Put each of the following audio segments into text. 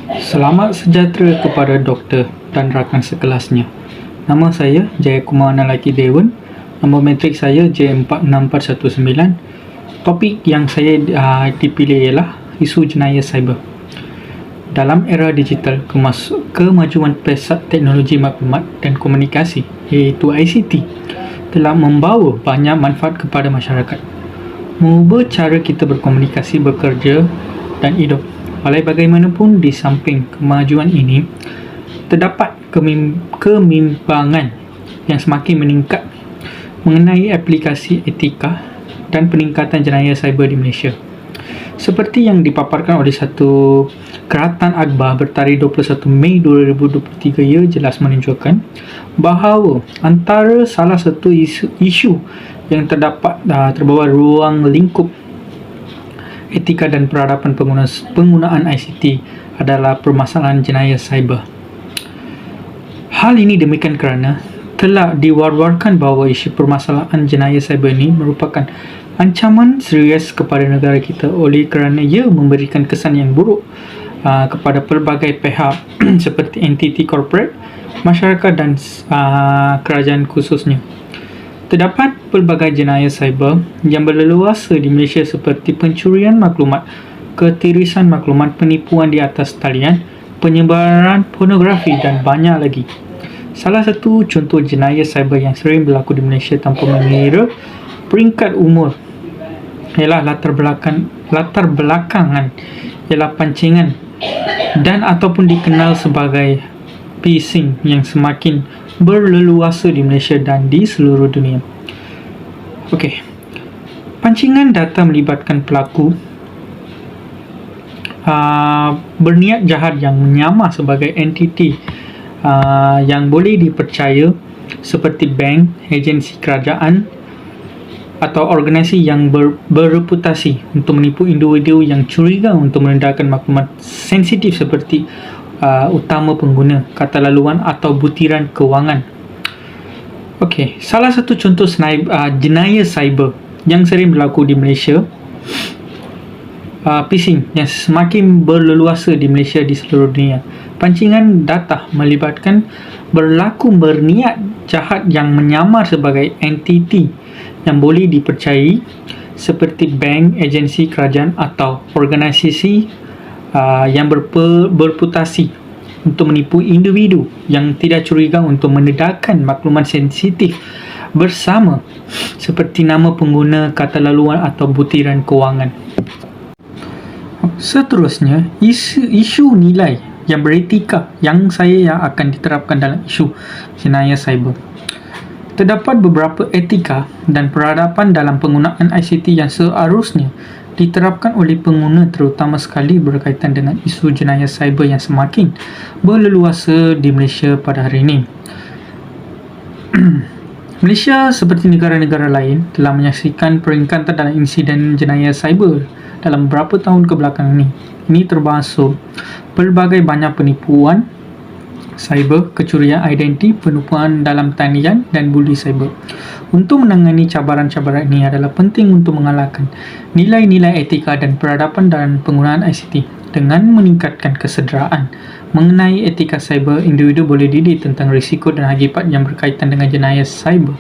Selamat sejahtera kepada doktor dan rakan sekelasnya. Nama saya Jayakumar Nalaki Dewan. Nombor matrik saya J46419. Topik yang saya dipilih ialah isu jenayah cyber. Dalam era digital, kemajuan pesat teknologi maklumat dan komunikasi iaitu ICT telah membawa banyak manfaat kepada masyarakat. Mengubah cara kita berkomunikasi, bekerja dan hidup. Walau bagaimanapun, di samping kemajuan ini, terdapat kebimbangan yang semakin meningkat mengenai aplikasi etika dan peningkatan jenayah cyber di Malaysia. Seperti yang dipaparkan oleh satu Keratan Akhbar bertarikh 21 Mei 2023, ia jelas menunjukkan bahawa antara salah satu isu yang terbawa ruang lingkup etika dan peradaban penggunaan ICT adalah permasalahan jenayah cyber. Hal ini demikian kerana telah diwar-warkan bahawa isu permasalahan jenayah cyber ini merupakan ancaman serius kepada negara kita oleh kerana ia memberikan kesan yang buruk kepada pelbagai pihak seperti entiti korporat, masyarakat dan kerajaan khususnya. Terdapat pelbagai jenayah cyber yang berleluasa di Malaysia seperti pencurian maklumat, ketirisan maklumat, penipuan di atas talian, penyebaran pornografi dan banyak lagi. Salah satu contoh jenayah cyber yang sering berlaku di Malaysia tanpa mengira peringkat umur ialah latar belakangan ialah pancingan dan ataupun dikenal sebagai phishing yang semakin berleluasa di Malaysia dan di seluruh dunia. Okey. Pancingan data melibatkan pelaku berniat jahat yang menyamar sebagai entiti yang boleh dipercaya seperti bank, agensi kerajaan atau organisasi yang berreputasi untuk menipu individu yang curiga untuk merendahkan maklumat sensitif seperti utama pengguna, kata laluan atau butiran kewangan. Okey, salah satu contoh jenayah cyber yang sering berlaku di Malaysia, phishing yang semakin berleluasa di Malaysia di seluruh dunia. Pancingan data melibatkan berniat jahat yang menyamar sebagai entiti yang boleh dipercayai seperti bank, agensi kerajaan atau organisasi yang berputasi untuk menipu individu yang tidak curiga untuk mendedahkan maklumat sensitif bersama seperti nama pengguna, kata laluan atau butiran kewangan. Seterusnya, isu nilai yang beretika yang akan diterapkan dalam isu jenayah cyber. Terdapat beberapa etika dan peradaban dalam penggunaan ICT yang seharusnya diterapkan oleh pengguna, terutama sekali berkaitan dengan isu jenayah cyber yang semakin berleluasa di Malaysia pada hari ini. Malaysia seperti negara-negara lain telah menyaksikan peningkatan dalam insiden jenayah cyber dalam beberapa tahun kebelakangan ini. Ini termasuk pelbagai banyak penipuan cyber, kecurian identiti, penipuan dalam talian dan buli cyber. Untuk menangani cabaran-cabaran ini adalah penting untuk mengalahkan nilai-nilai etika dan peradaban dalam penggunaan ICT. Dengan meningkatkan kesedaraan mengenai etika cyber, individu boleh didik tentang risiko dan akibat yang berkaitan dengan jenayah cyber.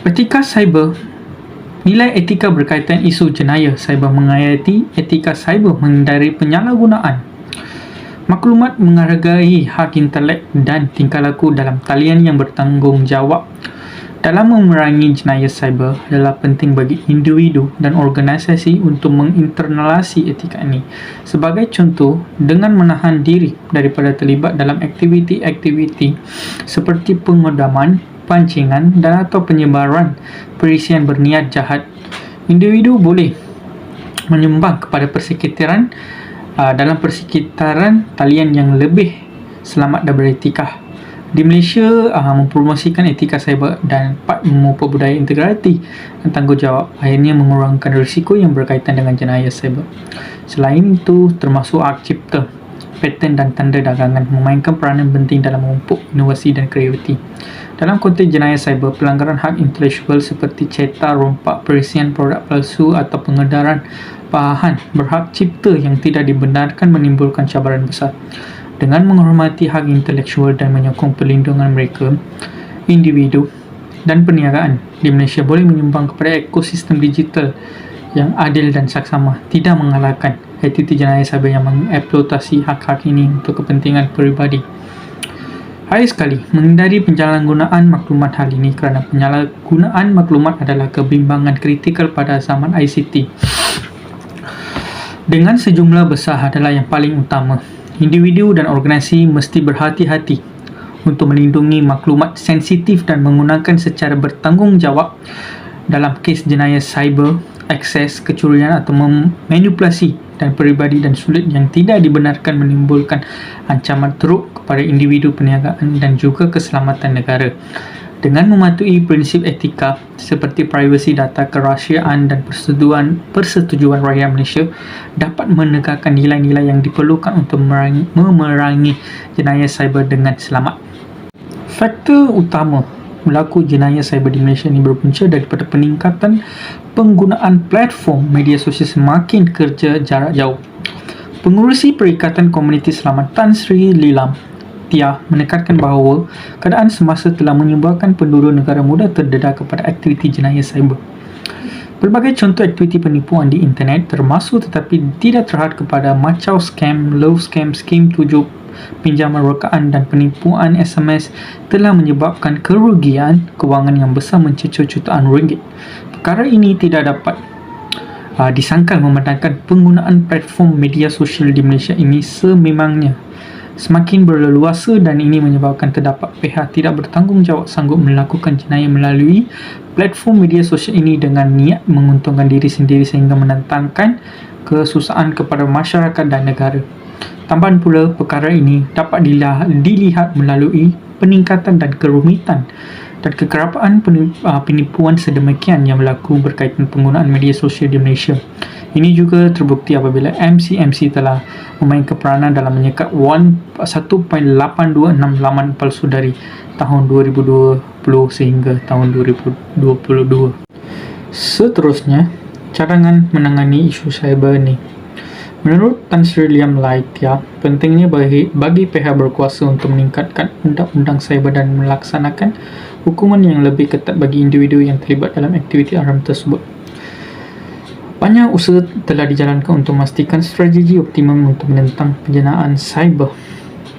Etika cyber. Nilai etika berkaitan isu jenayah cyber menghayati etika cyber menghindari penyalahgunaan maklumat, menghargai hak intelek dan tingkah laku dalam talian yang bertanggungjawab. Dalam memerangi jenayah cyber adalah penting bagi individu dan organisasi untuk menginternalisasi etika ini. Sebagai contoh, dengan menahan diri daripada terlibat dalam aktiviti-aktiviti seperti pengedaman, pancingan dan atau penyebaran perisian berniat jahat, individu boleh menyumbang kepada persekitaran dalam persekitaran talian yang lebih selamat dan beretika. Di Malaysia, mempromosikan etika cyber dan memupuk budaya integriti dan tanggungjawab akhirnya mengurangkan risiko yang berkaitan dengan jenayah cyber. Selain itu, termasuk hak cipta, paten dan tanda dagangan memainkan peranan penting dalam memupuk inovasi dan kreativiti. Dalam konteks jenayah cyber, pelanggaran hak intelektual seperti cetak, rompak, perisian produk palsu atau pengedaran bahan berhak cipta yang tidak dibenarkan menimbulkan cabaran besar. Dengan menghormati hak intelektual dan menyokong perlindungan mereka, individu dan perniagaan di Malaysia boleh menyumbang kepada ekosistem digital yang adil dan saksama, tidak mengalahkan aktiviti jenayah cyber yang mengeksploitasi hak-hak ini untuk kepentingan peribadi. Hari sekali, menghindari penyalahgunaan maklumat hal ini kerana penyalahgunaan maklumat adalah kebimbangan kritikal pada zaman ICT. Dengan sejumlah besar adalah yang paling utama. Individu dan organisasi mesti berhati-hati untuk melindungi maklumat sensitif dan menggunakan secara bertanggungjawab dalam kes jenayah cyber, akses, kecurian atau memanipulasi dan peribadi dan sulit yang tidak dibenarkan menimbulkan ancaman teruk kepada individu, perniagaan dan juga keselamatan negara. Dengan mematuhi prinsip etika seperti privasi data, kerahsiaan dan persetujuan rakyat Malaysia dapat menegakkan nilai-nilai yang diperlukan untuk memerangi jenayah cyber dengan selamat. Faktor utama berlaku jenayah cyber di Malaysia ini berpunca daripada peningkatan penggunaan platform media sosial semakin kerja jarak jauh. Pengurusi Perikatan Komuniti Selamat Tan Sri Lilam Tia menekankan bahawa keadaan semasa telah menyebabkan penduduk negara muda terdedah kepada aktiviti jenayah cyber. Pelbagai contoh aktiviti penipuan di internet termasuk tetapi tidak terhad kepada macau scam, love scam, skim tujuh, pinjaman rekaan dan penipuan SMS telah menyebabkan kerugian kewangan yang besar mencapai jutaan ringgit. Perkara ini tidak dapat disangkal memandangkan penggunaan platform media sosial di Malaysia ini sememangnya semakin berleluasa dan ini menyebabkan terdapat pihak tidak bertanggungjawab sanggup melakukan jenayah melalui platform media sosial ini dengan niat menguntungkan diri sendiri sehingga mendatangkan kesusahan kepada masyarakat dan negara. Tambahan pula, perkara ini dapat dilihat melalui peningkatan dan kerumitan dan kekerapaan penipuan sedemikian yang berlaku berkaitan penggunaan media sosial di Malaysia. Ini juga terbukti apabila MCMC telah memainkan peranan dalam menyekat 1.826 laman palsu dari tahun 2020 sehingga tahun 2022. Seterusnya, cadangan menangani isu cyber ini. Menurut Tan Sri Liam Laitia, pentingnya bagi pihak berkuasa untuk meningkatkan undang-undang cyber dan melaksanakan hukuman yang lebih ketat bagi individu yang terlibat dalam aktiviti haram tersebut. Banyak usaha telah dijalankan untuk memastikan strategi optimum untuk menentang penjenayaan cyber.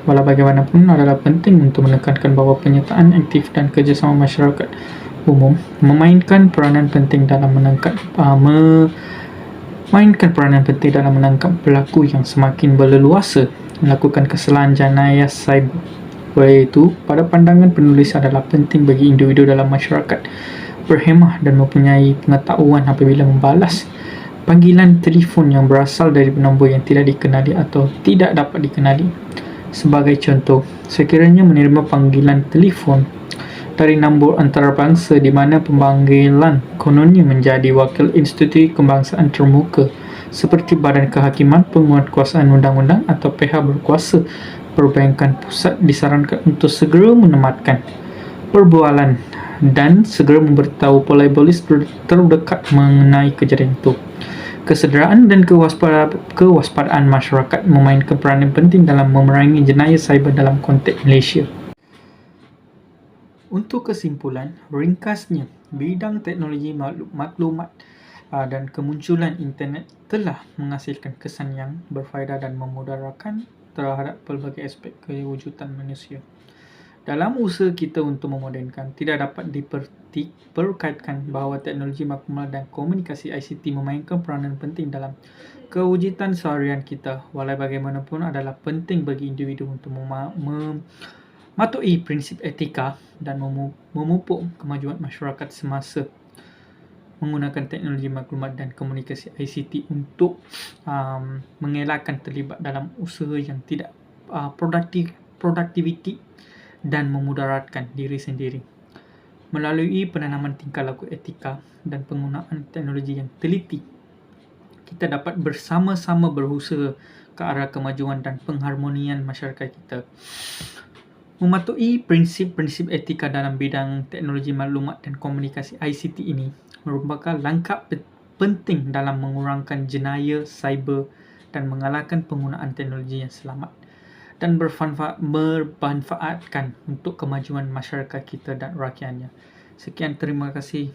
Walau bagaimanapun adalah penting untuk menekankan bahawa penyertaan aktif dan kerjasama masyarakat umum memainkan peranan penting dalam menangkap pelaku yang semakin berleluasa melakukan kesalahan jenayah cyber. Oleh itu, pada pandangan penulis adalah penting bagi individu dalam masyarakat berhemah dan mempunyai pengetahuan apabila membalas panggilan telefon yang berasal dari nombor yang tidak dikenali atau tidak dapat dikenali. Sebagai contoh, sekiranya menerima panggilan telefon dari nombor antarabangsa di mana pemanggilan kononnya menjadi wakil institusi kebangsaan termuka seperti Badan Kehakiman, Penguatkuasaan Undang-Undang atau pihak berkuasa perbankan pusat, disarankan untuk segera menematkan perbualan dan segera memberitahu polis terdekat mengenai kejadian itu. Kesederaan dan kewaspadaan masyarakat memainkan peranan penting dalam memerangi jenayah cyber dalam konteks Malaysia. Untuk kesimpulan, ringkasnya, bidang teknologi maklumat dan kemunculan internet telah menghasilkan kesan yang berfaedah dan memudaratkan terhadap pelbagai aspek kewujudan manusia. Dalam usaha kita untuk memodernkan, tidak dapat diperkaitkan bahawa teknologi maklumat dan komunikasi ICT memainkan peranan penting dalam kewujudan seharian kita. Walau bagaimanapun adalah penting bagi individu untuk mematuhi prinsip etika dan memupuk kemajuan masyarakat semasa menggunakan teknologi maklumat dan komunikasi ICT untuk mengelakkan terlibat dalam usaha yang tidak produktiviti dan memudaratkan diri sendiri. Melalui penanaman tingkah laku etika dan penggunaan teknologi yang teliti, kita dapat bersama-sama berusaha ke arah kemajuan dan pengharmonian masyarakat kita. Mematuhi prinsip-prinsip etika dalam bidang teknologi maklumat dan komunikasi ICT ini merupakan langkah penting dalam mengurangkan jenayah cyber dan mengalahkan penggunaan teknologi yang selamat dan bermanfaatkan untuk kemajuan masyarakat kita dan rakyatnya. Sekian, terima kasih.